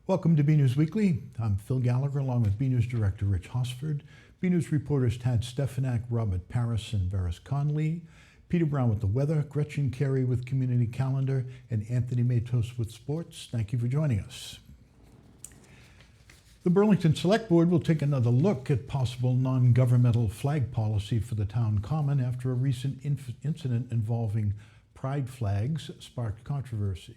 Welcome to BNEWS Weekly. I'm Phil Gallagher along with BNEWS Director Rich Hosford, BNEWS reporters Tad Stefanak, Robert Paris, and Varys Conley, Peter Brown with the weather, Gretchen Carey with community calendar, and Anthony Matos with sports. Thank you for joining us. The Burlington Select Board will take another look at possible non-governmental flag policy for the town common after a recent incident involving pride flags sparked controversy.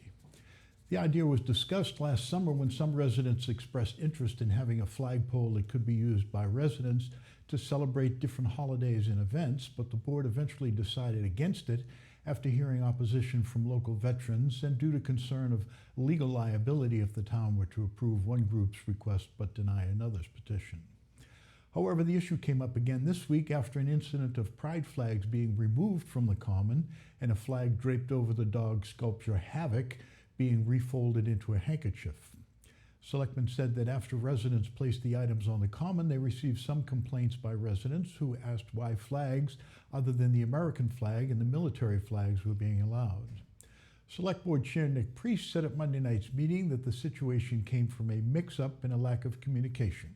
The idea was discussed last summer when some residents expressed interest in having a flagpole that could be used by residents to celebrate different holidays and events, but the board eventually decided against it after hearing opposition from local veterans and due to concern of legal liability if the town were to approve one group's request but deny another's petition. However, the issue came up again this week after an incident of pride flags being removed from the common and a flag draped over the dog sculpture Havoc being refolded into a handkerchief. Selectmen said that after residents placed the items on the common, they received some complaints by residents who asked why flags other than the American flag and the military flags were being allowed. Select Board Chair Nick Priest said at Monday night's meeting that the situation came from a mix-up and a lack of communication.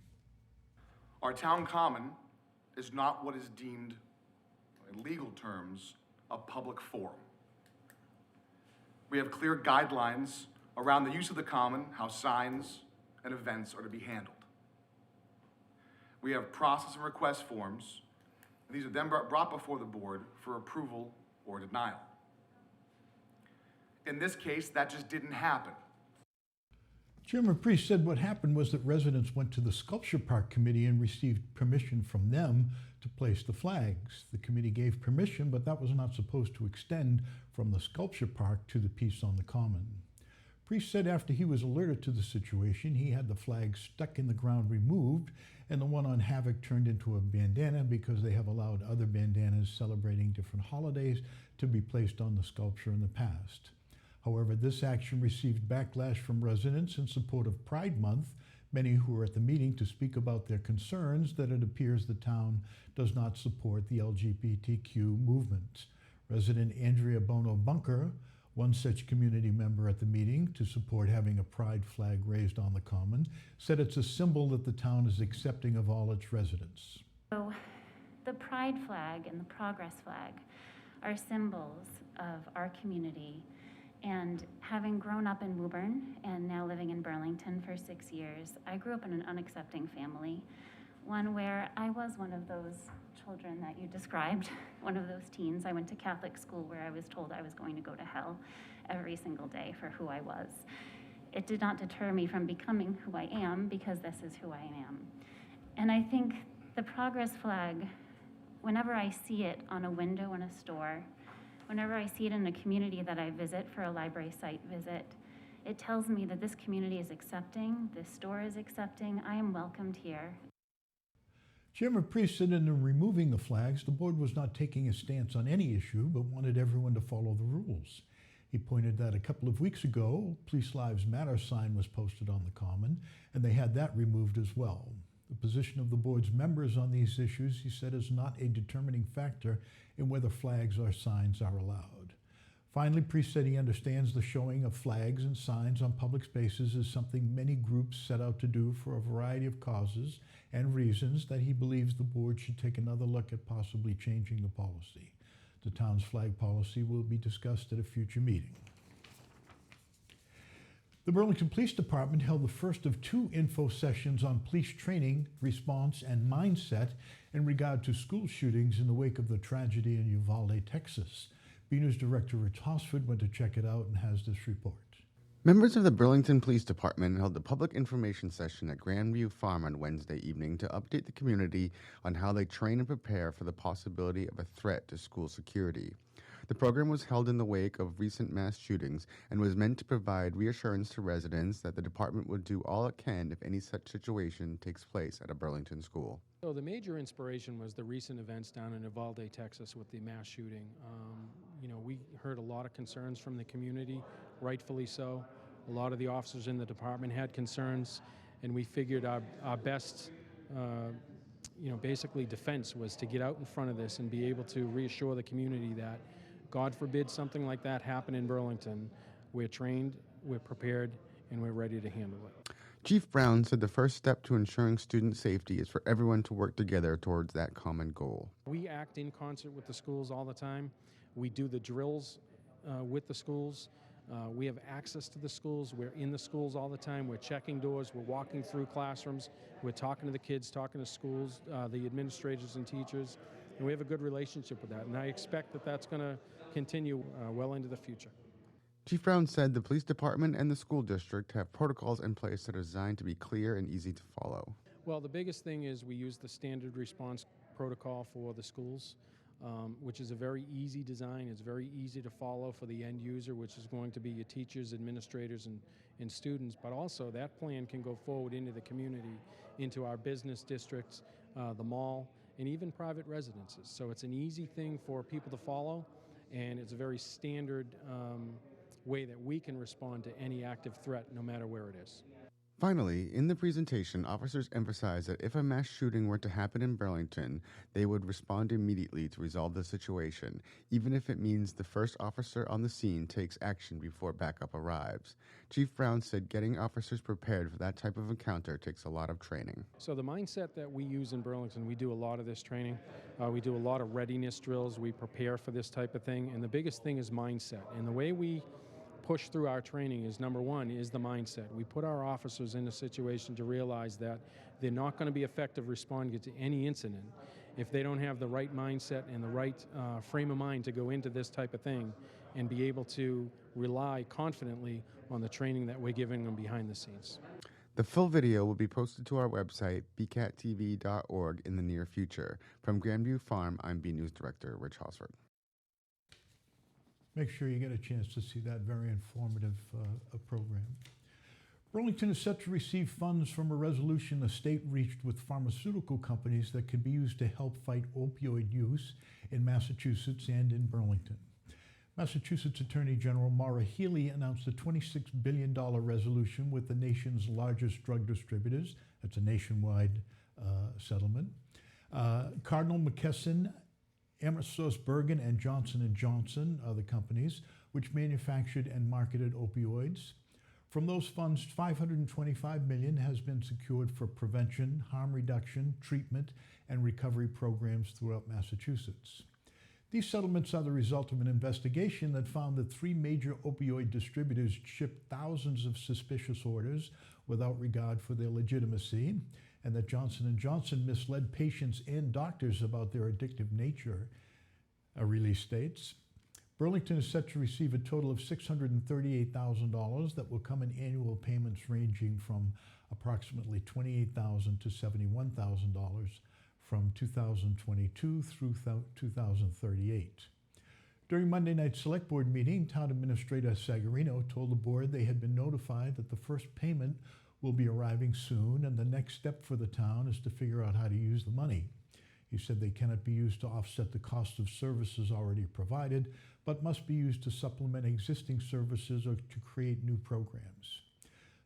Our town common is not what is deemed, in legal terms, a public forum. We have clear guidelines around the use of the common, how signs and events are to be handled. We have process and request forms, and these are then brought before the board for approval or denial. In this case, that just didn't happen. Chairman Priest said what happened was that residents went to the Sculpture Park Committee and received permission from them to place the flags. The committee gave permission, but that was not supposed to extend from the Sculpture Park to the piece on the common. Priest said after he was alerted to the situation, he had the flag stuck in the ground removed and the one on Havoc turned into a bandana because they have allowed other bandanas celebrating different holidays to be placed on the sculpture in the past. However, this action received backlash from residents in support of Pride Month, many who were at the meeting to speak about their concerns that it appears the town does not support the LGBTQ movement. Resident Andrea Bono Bunker, one such community member at the meeting to support having a pride flag raised on the common, said it's a symbol that the town is accepting of all its residents. So the pride flag and the progress flag are symbols of our community. And having grown up in Woburn and now living in Burlington for 6 years, I grew up in an unaccepting family, one where I was one of those children that you described, one of those teens. I went to Catholic school where I was told I was going to go to hell every single day for who I was. It did not deter me from becoming who I am because this is who I am. And I think the progress flag, whenever I see it on a window in a store, whenever I see it in a community that I visit for a library site visit, it tells me that this community is accepting, this store is accepting, I am welcomed here. Chairman Priest said in removing the flags, the board was not taking a stance on any issue, but wanted everyone to follow the rules. He pointed that a couple of weeks ago, Police Lives Matter sign was posted on the common, and they had that removed as well. The position of the board's members on these issues, he said, is not a determining factor in whether flags or signs are allowed. Finally, Priest said he understands the showing of flags and signs on public spaces is something many groups set out to do for a variety of causes and reasons that he believes the board should take another look at possibly changing the policy. The town's flag policy will be discussed at a future meeting. The Burlington Police Department held the first of 2 info sessions on police training, response, and mindset in regard to school shootings in the wake of the tragedy in Uvalde, Texas. BNEWS Director Rich Hosford went to check it out and has this report. Members of the Burlington Police Department held a public information session at Grandview Farm on Wednesday evening to update the community on how they train and prepare for the possibility of a threat to school security. The program was held in the wake of recent mass shootings and was meant to provide reassurance to residents that the department would do all it can if any such situation takes place at a Burlington school. So the major inspiration was the recent events down in Uvalde, Texas with the mass shooting. We heard a lot of concerns from the community, rightfully so. A lot of the officers in the department had concerns, and we figured our best basically defense was to get out in front of this and be able to reassure the community that God forbid something like that happen in Burlington, we're trained, we're prepared, and we're ready to handle it. Chief Brown said the first step to ensuring student safety is for everyone to work together towards that common goal. We act in concert with the schools all the time. We do the drills with the schools. We have access to the schools. We're in the schools all the time. We're checking doors. We're walking through classrooms. We're talking to the kids, talking to schools, the administrators and teachers. And we have a good relationship with that. And I expect that that's going to continue well into the future. Chief Brown said the police department and the school district have protocols in place that are designed to be clear and easy to follow. Well, the biggest thing is we use the standard response protocol for the schools, which is a very easy design. It's very easy to follow for the end user, which is going to be your teachers, administrators, and students. But also that plan can go forward into the community, into our business districts, the mall, and even private residences. So it's an easy thing for people to follow, and it's a very standard way that we can respond to any active threat, no matter where it is. Finally, in the presentation, officers emphasized that if a mass shooting were to happen in Burlington, they would respond immediately to resolve the situation, even if it means the first officer on the scene takes action before backup arrives. Chief Brown said getting officers prepared for that type of encounter takes a lot of training. So the mindset that we use in Burlington, we do a lot of this training. We do a lot of readiness drills. We prepare for this type of thing. And the biggest thing is mindset. And the way we push through our training is, number one, is the mindset. We put our officers in a situation to realize that they're not going to be effective responding to any incident if they don't have the right mindset and the right frame of mind to go into this type of thing and be able to rely confidently on the training that we're giving them behind the scenes. The full video will be posted to our website, bcattv.org, in the near future. From Grandview Farm, I'm BNEWS Director Rich Hosford. Make sure you get a chance to see that very informative program. Burlington is set to receive funds from a resolution the state reached with pharmaceutical companies that could be used to help fight opioid use in Massachusetts and in Burlington. Massachusetts Attorney General Maura Healey announced a $26 billion resolution with the nation's largest drug distributors. That's a nationwide settlement. Cardinal McKesson, AmerisourceBergen, and Johnson & Johnson are the companies which manufactured and marketed opioids. From those funds, $525 million has been secured for prevention, harm reduction, treatment, and recovery programs throughout Massachusetts. These settlements are the result of an investigation that found that 3 major opioid distributors shipped thousands of suspicious orders without regard for their legitimacy, and that Johnson & Johnson misled patients and doctors about their addictive nature, a release states. Burlington is set to receive a total of $638,000 that will come in annual payments ranging from approximately $28,000 to $71,000 from 2022 through 2038. During Monday night's Select Board meeting, Town Administrator Sagarino told the board they had been notified that the first payment will be arriving soon, and the next step for the town is to figure out how to use the money. He said they cannot be used to offset the cost of services already provided, but must be used to supplement existing services or to create new programs.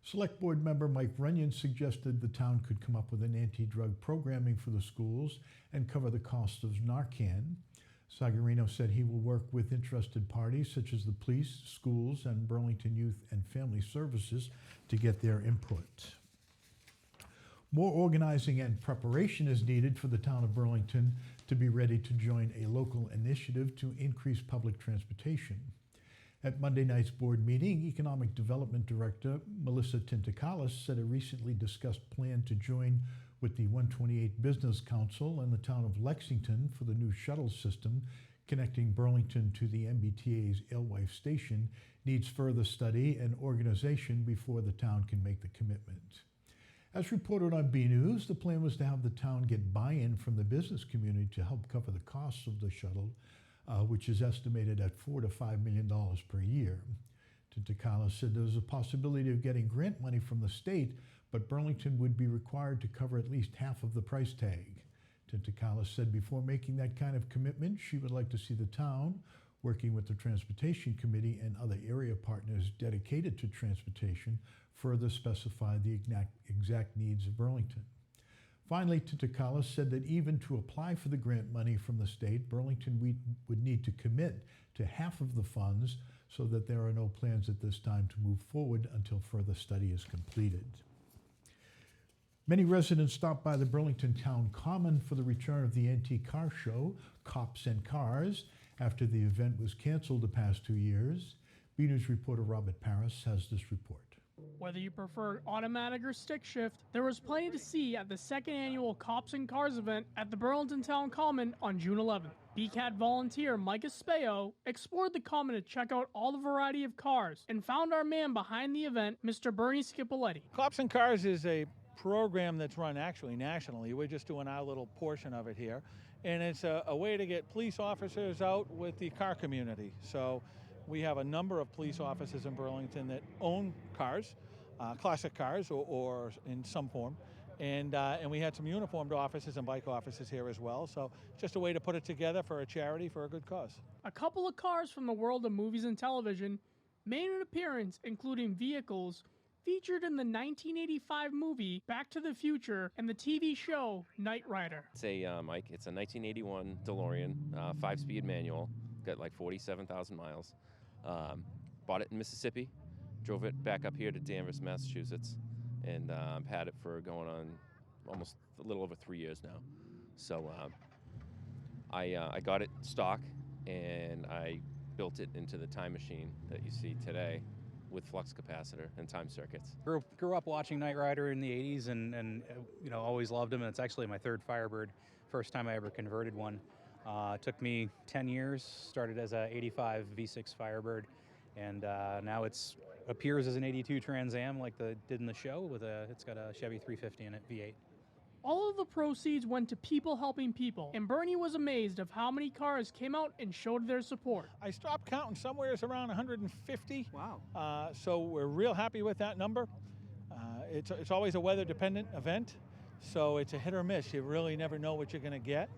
Select Board member Mike Runyon suggested the town could come up with an anti-drug programming for the schools and cover the cost of Narcan. Sagarino said he will work with interested parties such as the police, schools, and Burlington Youth and Family Services to get their input. More organizing and preparation is needed for the town of Burlington to be ready to join a local initiative to increase public transportation. At Monday night's board meeting, Economic Development Director Melissa Tintakalis said a recently discussed plan to join with the 128 Business Council and the town of Lexington for the new shuttle system connecting Burlington to the MBTA's Alewife Station needs further study and organization before the town can make the commitment. As reported on BNews, the plan was to have the town get buy-in from the business community to help cover the costs of the shuttle, which is estimated at $4 to $5 million per year. Tintakalis said there was a possibility of getting grant money from the state, but Burlington would be required to cover at least half of the price tag. Tintakalis said before making that kind of commitment, she would like to see the town, working with the Transportation Committee and other area partners dedicated to transportation, further specify the exact needs of Burlington. Finally, Tintakalis said that even to apply for the grant money from the state, Burlington would need to commit to half of the funds so that there are no plans at this time to move forward until further study is completed. Many residents stopped by the Burlington Town Common for the return of the antique car show, Cops and Cars, after the event was canceled the past 2 years. BNEWS reporter Robert Paris has this report. Whether you prefer automatic or stick shift, there was plenty to see at the second annual Cops and Cars event at the Burlington Town Common on June 11th. BCAT volunteer Micah Speo explored the Common to check out all the variety of cars and found our man behind the event, Mr. Bernie Scipoletti. Cops and Cars is a program that's run actually nationally. We're just doing our little portion of it here. And it's a way to get police officers out with the car community. So we have a number of police officers in Burlington that own cars, classic cars or in some form. And we had some uniformed officers and bike officers here as well. So just a way to put it together for a charity for a good cause. A couple of cars from the world of movies and television made an appearance, including vehicles featured in the 1985 movie Back to the Future and the TV show Knight Rider. It's a Mike. It's a 1981 DeLorean, 5-speed manual. Got like 47,000 miles. Bought it in Mississippi. Drove it back up here to Danvers, Massachusetts, and had it for going on almost a little over 3 years now. So I got it stock, and I built it into the time machine that you see today, with flux capacitor and time circuits. Grew up watching Knight Rider in the 80s and always loved him. And it's actually my third Firebird, first time I ever converted one. Took me 10 years, started as a 85 V6 Firebird, and now it's appears as an 82 Trans Am like did in the show. It's got a Chevy 350 in it, V8. All of the proceeds went to people helping people, and Bernie was amazed of how many cars came out and showed their support. I stopped counting somewhere around 150. Wow. So we're real happy with that number. It's always a weather-dependent event, so it's a hit or miss. You really never know what you're going to get.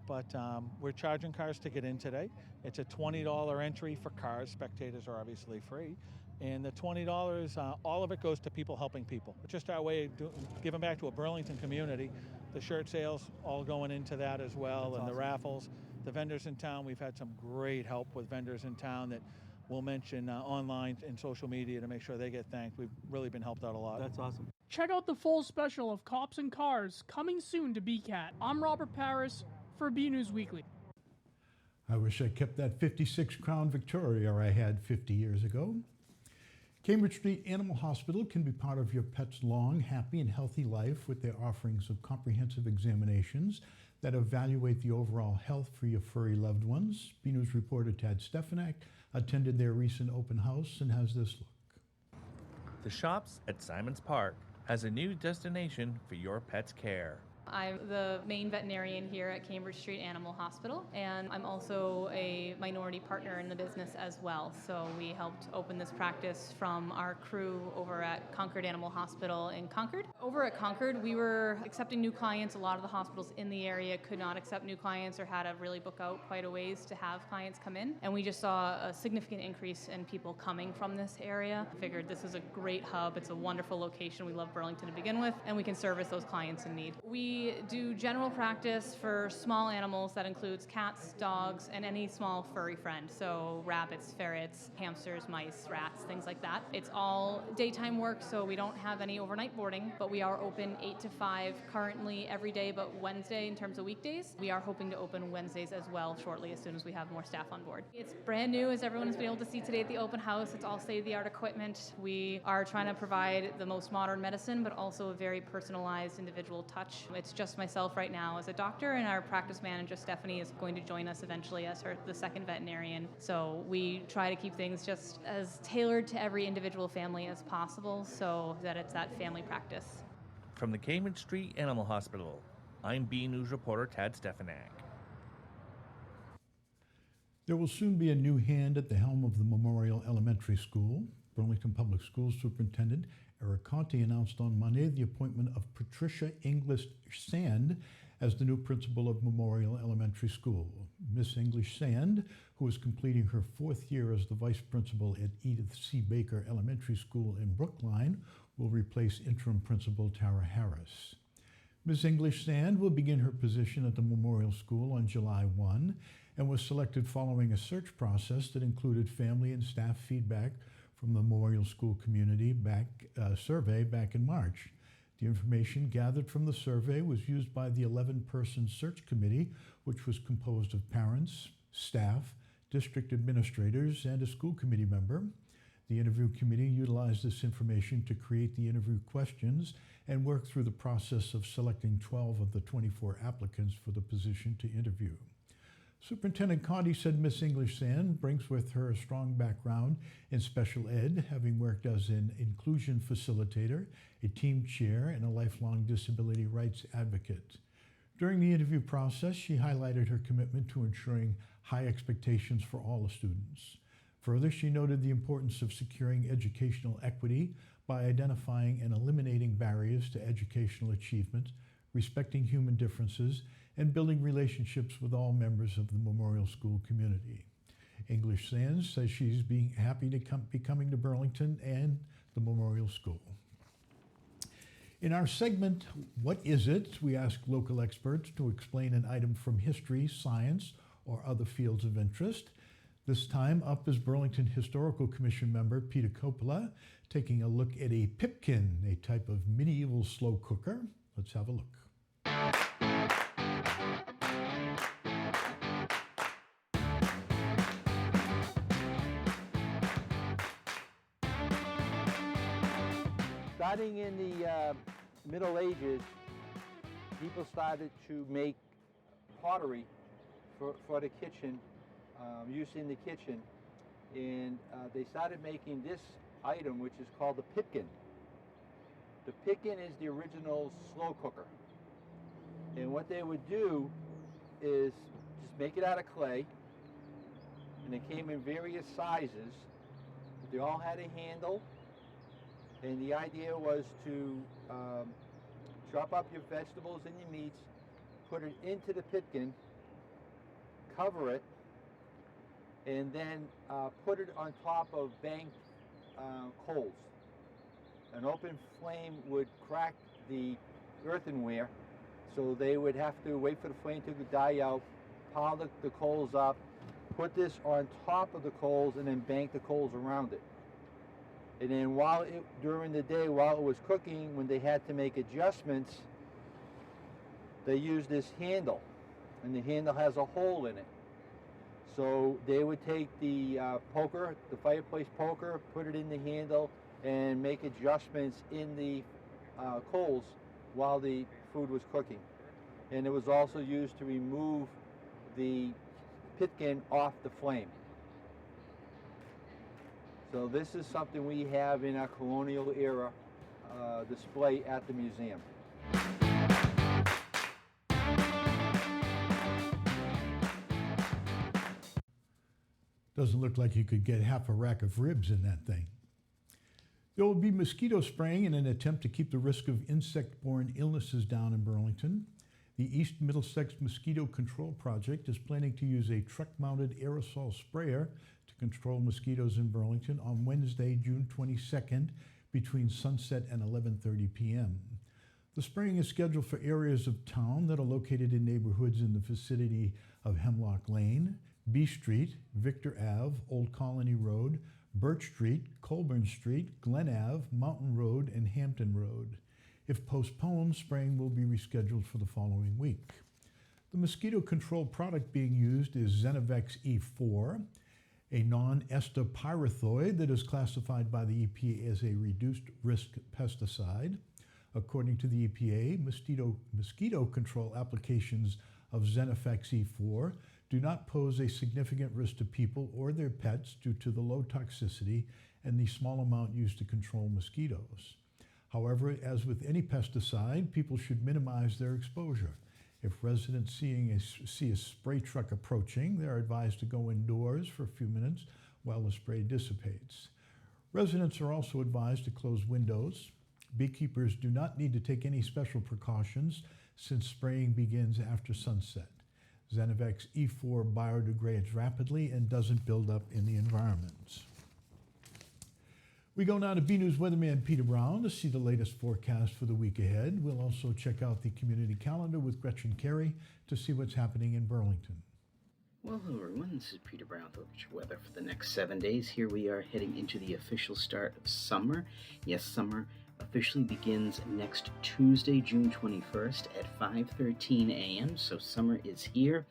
But we're charging cars to get in today. It's a $20 entry for cars. Spectators are obviously free. And the $20, all of it goes to people helping people. It's just our way of giving back to a Burlington community. The shirt sales all going into that as well. That's and awesome. The raffles. The vendors in town, we've had some great help with vendors in town that we'll mention online and social media to make sure they get thanked. We've really been helped out a lot. That's awesome. Check out the full special of Cops and Cars coming soon to BCAT. I'm Robert Paris for BNEWS Weekly. I wish I kept that 56 Crown Victoria I had 50 years ago. Cambridge Street Animal Hospital can be part of your pet's long, happy, and healthy life with their offerings of comprehensive examinations that evaluate the overall health for your furry loved ones. BNews reporter Tad Stefanak attended their recent open house and has this look. The Shops at Simons Park has a new destination for your pet's care. I'm the main veterinarian here at Cambridge Street Animal Hospital, and I'm also a minority partner in the business as well. So we helped open this practice from our crew over at Concord Animal Hospital in Concord. Over at Concord, we were accepting new clients. A lot of the hospitals in the area could not accept new clients or had to really book out quite a ways to have clients come in. And we just saw a significant increase in people coming from this area. I figured this is a great hub. It's a wonderful location. We love Burlington to begin with, and we can service those clients in need. We do general practice for small animals that includes cats, dogs, and any small furry friend. So rabbits, ferrets, hamsters, mice, rats, things like that. It's all daytime work, so we don't have any overnight boarding, but we are open 8 to 5 currently every day but Wednesday in terms of weekdays. We are hoping to open Wednesdays as well shortly as soon as we have more staff on board. It's brand new, as everyone has been able to see today at the open house. It's all state-of-the-art equipment. We are trying to provide the most modern medicine, but also a very personalized individual touch. It's just myself right now as a doctor, and our practice manager Stephanie is going to join us eventually as the second veterinarian. So we try to keep things just as tailored to every individual family as possible so that it's that family practice. From the Cambridge Street Animal Hospital, I'm BNews reporter Tad Stefanak. There will soon be a new hand at the helm of the Memorial Elementary School. Burlington Public Schools Superintendent Eric Conti announced on Monday the appointment of Patricia English Sand as the new principal of Memorial Elementary School. Miss English Sand, who is completing her 4th year as the vice principal at Edith C. Baker Elementary School in Brookline, will replace interim principal Tara Harris. Ms. English Sand will begin her position at the Memorial School on July 1 and was selected following a search process that included family and staff feedback from the Memorial School Community survey back in March. The information gathered from the survey was used by the 11-person search committee, which was composed of parents, staff, district administrators, and a school committee member. The interview committee utilized this information to create the interview questions and work through the process of selecting 12 of the 24 applicants for the position to interview. Superintendent Conti said Miss English Sand brings with her a strong background in special ed, having worked as an inclusion facilitator, a team chair, and a lifelong disability rights advocate. During the interview process, she highlighted her commitment to ensuring high expectations for all the students. Further, she noted the importance of securing educational equity by identifying and eliminating barriers to educational achievement, respecting human differences, and building relationships with all members of the Memorial School community. English Sands says she's being happy to be coming to Burlington and the Memorial School. In our segment, What Is It?, we ask local experts to explain an item from history, science, or other fields of interest. This time up is Burlington Historical Commission member Peter Coppola, taking a look at a pipkin, a type of medieval slow cooker. Let's have a look. Starting in the Middle Ages, people started to make pottery for the kitchen, used in the kitchen, and they started making this item, which is called the pipkin. The pipkin is the original slow cooker, and what they would do is just make it out of clay, and it came in various sizes. They all had a handle, and the idea was to chop up your vegetables and your meats, put it into the pipkin, cover it, and then put it on top of banked coals. An open flame would crack the earthenware, so they would have to wait for the flame to die out, pile the coals up, put this on top of the coals, and then bank the coals around it. And then during the day, while it was cooking, when they had to make adjustments, they used this handle, and the handle has a hole in it. So they would take the poker, the fireplace poker, put it in the handle, and make adjustments in the coals while the food was cooking. And it was also used to remove the pipkin off the flame. So this is something we have in our colonial era display at the museum. Doesn't look like you could get half a rack of ribs in that thing. There will be mosquito spraying in an attempt to keep the risk of insect-borne illnesses down in Burlington. The East Middlesex Mosquito Control Project is planning to use a truck-mounted aerosol sprayer to control mosquitoes in Burlington on Wednesday, June 22nd, between sunset and 11:30 p.m. The spraying is scheduled for areas of town that are located in neighborhoods in the vicinity of Hemlock Lane, B Street, Victor Ave, Old Colony Road, Birch Street, Colburn Street, Glen Ave, Mountain Road, and Hampton Road. If postponed, spraying will be rescheduled for the following week. The mosquito control product being used is Zenavex E4, a non-ester pyrethroid that is classified by the EPA as a reduced risk pesticide. According to the EPA, mosquito control applications of Zenavex E4 do not pose a significant risk to people or their pets due to the low toxicity and the small amount used to control mosquitoes. However, as with any pesticide, people should minimize their exposure. If residents see a spray truck approaching, they are advised to go indoors for a few minutes while the spray dissipates. Residents are also advised to close windows. Beekeepers do not need to take any special precautions since spraying begins after sunset. Zenavex E4 biodegrades rapidly and doesn't build up in the environment. We go now to BNEWS weatherman Peter Brown to see the latest forecast for the week ahead. We'll also check out the community calendar with Gretchen Carey to see what's happening in Burlington. Well, hello everyone, this is Peter Brown with your weather for the next 7 days. Here we are heading into the official start of summer. Yes, summer officially begins next Tuesday, June 21st at 5:13 a.m., so summer is here.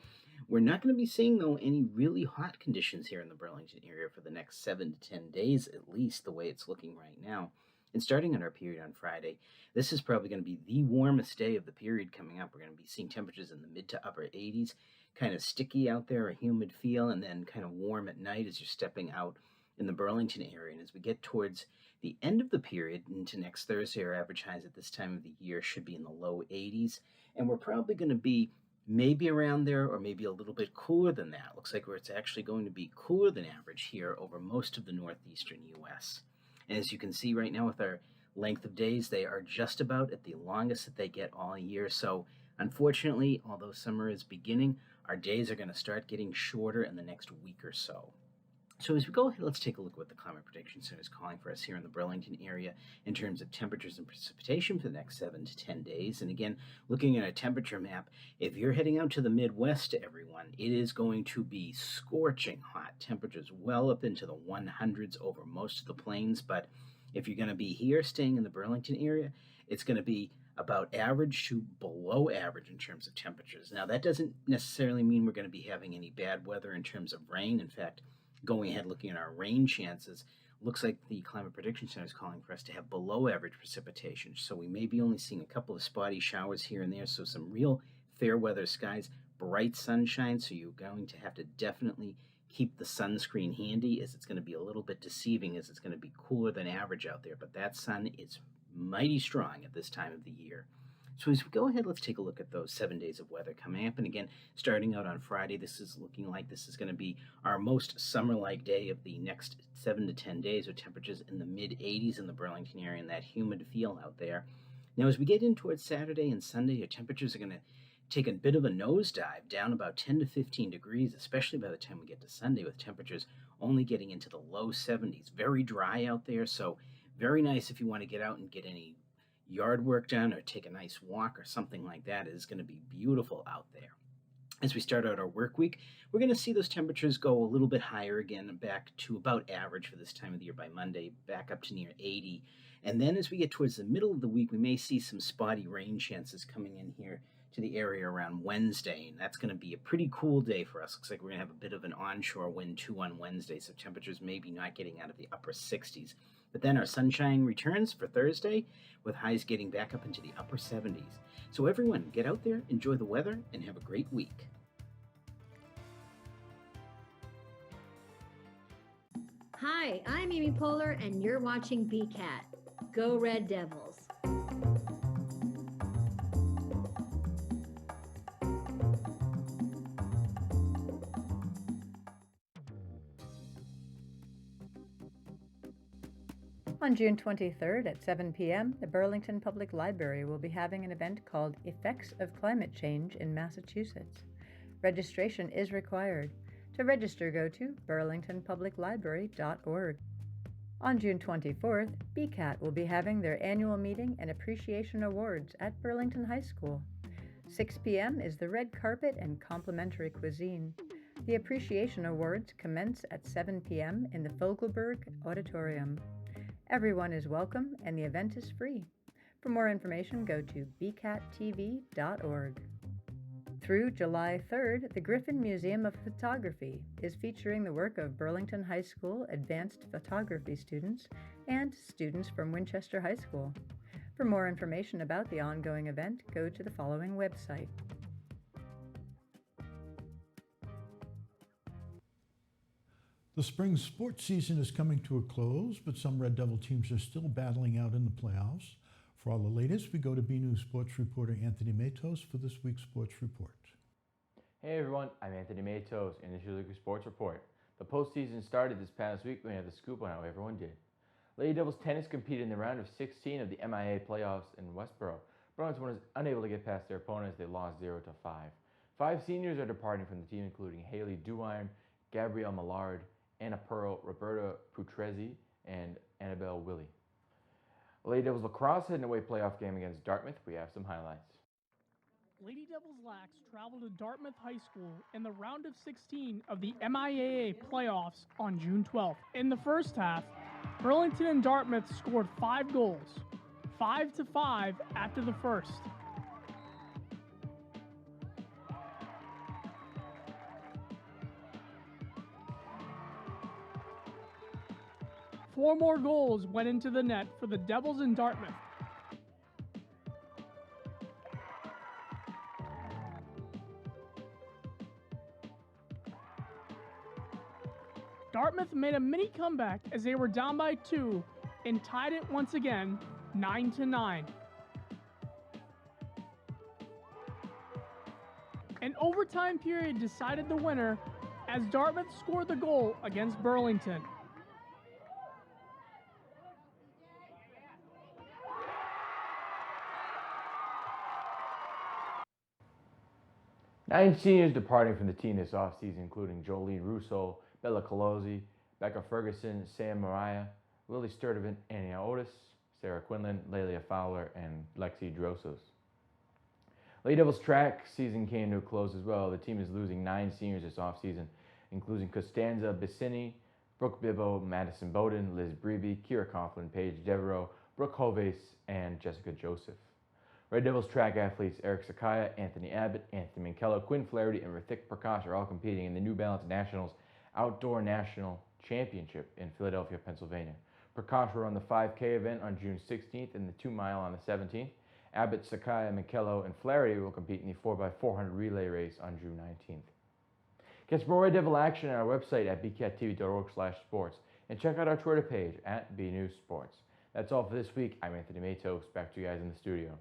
We're not going to be seeing, though, any really hot conditions here in the Burlington area for the next 7 to 10 days, at least the way it's looking right now. And starting on our period on Friday, this is probably going to be the warmest day of the period coming up. We're going to be seeing temperatures in the mid to upper 80s, kind of sticky out there, a humid feel, and then kind of warm at night as you're stepping out in the Burlington area. And as we get towards the end of the period into next Thursday, our average highs at this time of the year should be in the low 80s. And we're probably going to be maybe around there or maybe a little bit cooler than that. Looks like it's actually going to be cooler than average here over most of the northeastern U.S. And as you can see right now with our length of days, they are just about at the longest that they get all year. So unfortunately, although summer is beginning, our days are going to start getting shorter in the next week or so. So as we go ahead, let's take a look at what the Climate Prediction Center is calling for us here in the Burlington area in terms of temperatures and precipitation for the next 7 to 10 days. And again, looking at a temperature map, if you're heading out to the Midwest, everyone, it is going to be scorching hot temperatures well up into the 100s over most of the plains. But if you're going to be here staying in the Burlington area, it's going to be about average to below average in terms of temperatures. Now, that doesn't necessarily mean we're going to be having any bad weather in terms of rain. In fact, going ahead looking at our rain chances, looks like the Climate Prediction Center is calling for us to have below average precipitation. So we may be only seeing a couple of spotty showers here and there. So some real fair weather skies, bright sunshine. So you're going to have to definitely keep the sunscreen handy, as it's going to be a little bit deceiving as it's going to be cooler than average out there. But that sun is mighty strong at this time of the year. So as we go ahead, let's take a look at those 7 days of weather coming up. And again, starting out on Friday, this is looking like this is going to be our most summer-like day of the next 7 to 10 days, with temperatures in the mid-80s in the Burlington area and that humid feel out there. Now, as we get in towards Saturday and Sunday, your temperatures are going to take a bit of a nosedive, down about 10 to 15 degrees, especially by the time we get to Sunday, with temperatures only getting into the low 70s. Very dry out there, so very nice if you want to get out and get any yard work done or take a nice walk or something like that. It is going to be beautiful out there. As we start out our work week, we're going to see those temperatures go a little bit higher again, back to about average for this time of the year by Monday, back up to near 80. And then as we get towards the middle of the week, we may see some spotty rain chances coming in here to the area around Wednesday, and that's going to be a pretty cool day for us. Looks like we're going to have a bit of an onshore wind too on Wednesday, so temperatures maybe not getting out of the upper 60s. But then our sunshine returns for Thursday, with highs getting back up into the upper 70s. So everyone, get out there, enjoy the weather, and have a great week. Hi, I'm Amy Poehler, and you're watching BCAT. Go Red Devils! On June 23rd at 7 p.m., the Burlington Public Library will be having an event called Effects of Climate Change in Massachusetts. Registration is required. To register, go to burlingtonpubliclibrary.org. On June 24th, BCAT will be having their annual meeting and appreciation awards at Burlington High School. 6 p.m. is the red carpet and complimentary cuisine. The appreciation awards commence at 7 p.m. in the Fogelberg Auditorium. Everyone is welcome, and the event is free. For more information, go to bcattv.org. Through July 3rd, the Griffin Museum of Photography is featuring the work of Burlington High School advanced photography students and students from Winchester High School. For more information about the ongoing event, go to the following website. The spring sports season is coming to a close, but some Red Devil teams are still battling out in the playoffs. For all the latest, we go to BNEWS sports reporter Anthony Matos for this week's sports report. Hey everyone, I'm Anthony Matos in the League Sports Report. The postseason started this past week when we have the scoop on how everyone did. Lady Devils tennis competed in the round of 16 of the MIA playoffs in Westboro. Burlington was unable to get past their opponents. They lost 0-5. 5 seniors are departing from the team, including Haley Duwine, Gabrielle Millard, Anna Pearl, Roberta Putrezzi, and Annabelle Willie. Lady Devils lacrosse had an away playoff game against Dartmouth. We have some highlights. Lady Devils Lax traveled to Dartmouth High School in the round of 16 of the MIAA playoffs on June 12th. In the first half, Burlington and Dartmouth scored 5 goals. 5-5 after the first. Four more goals went into the net for the Devils in Dartmouth. Dartmouth made a mini comeback as they were down by 2 and tied it once again, 9-9. An overtime period decided the winner as Dartmouth scored the goal against Burlington. Nine seniors departing from the team this offseason, including Jolene Russo, Bella Colozzi, Becca Ferguson, Sam Mariah, Lily Sturdivant, Annie Otis, Sarah Quinlan, Lelia Fowler, and Lexi Drosos. Lady Devils track season came to a close as well. The team is losing 9 seniors this offseason, including Costanza Bissini, Brooke Bibbo, Madison Bowden, Liz Breeby, Kira Coughlin, Paige Devereaux, Brooke Hovace, and Jessica Joseph. Red Devils track athletes Eric Sakaya, Anthony Abbott, Anthony Minkello, Quinn Flaherty, and Rithik Prakash are all competing in the New Balance Nationals Outdoor National Championship in Philadelphia, Pennsylvania. Prakash will run the 5K event on June 16th and the 2-mile on the 17th. Abbott, Sakaya, Minkello, and Flaherty will compete in the 4x400 relay race on June 19th. Catch more Red Devil action on our website at bcattv.org/sports and check out our Twitter page at BNEWS Sports. That's all for this week. I'm Anthony Matos. Back to you guys in the studio.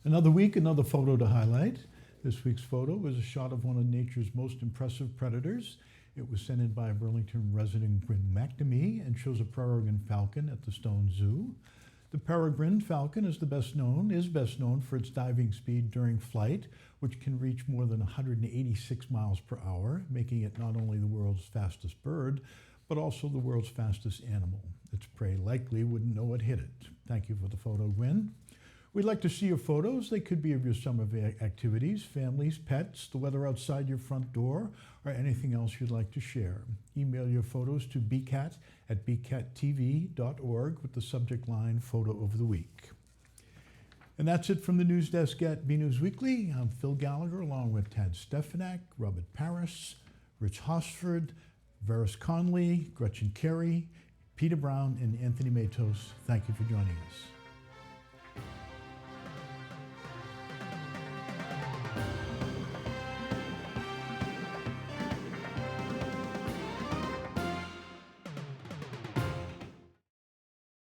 Another week, another photo to highlight. This week's photo was a shot of one of nature's most impressive predators. It was sent in by a Burlington resident, Gwyn McNamee, and shows a peregrine falcon at the Stone Zoo. The peregrine falcon is best known for its diving speed during flight, which can reach more than 186 miles per hour, making it not only the world's fastest bird, but also the world's fastest animal. Its prey likely wouldn't know it hit it. Thank you for the photo, Gwyn. We'd like to see your photos. They could be of your summer activities, families, pets, the weather outside your front door, or anything else you'd like to share. Email your photos to bcat@bcattv.org with the subject line Photo of the Week. And that's it from the news desk at BNEWS Weekly. I'm Phil Gallagher along with Tad Stefanak, Robert Paris, Rich Hosford, Veris Conley, Gretchen Carey, Peter Brown, and Anthony Matos. Thank you for joining us.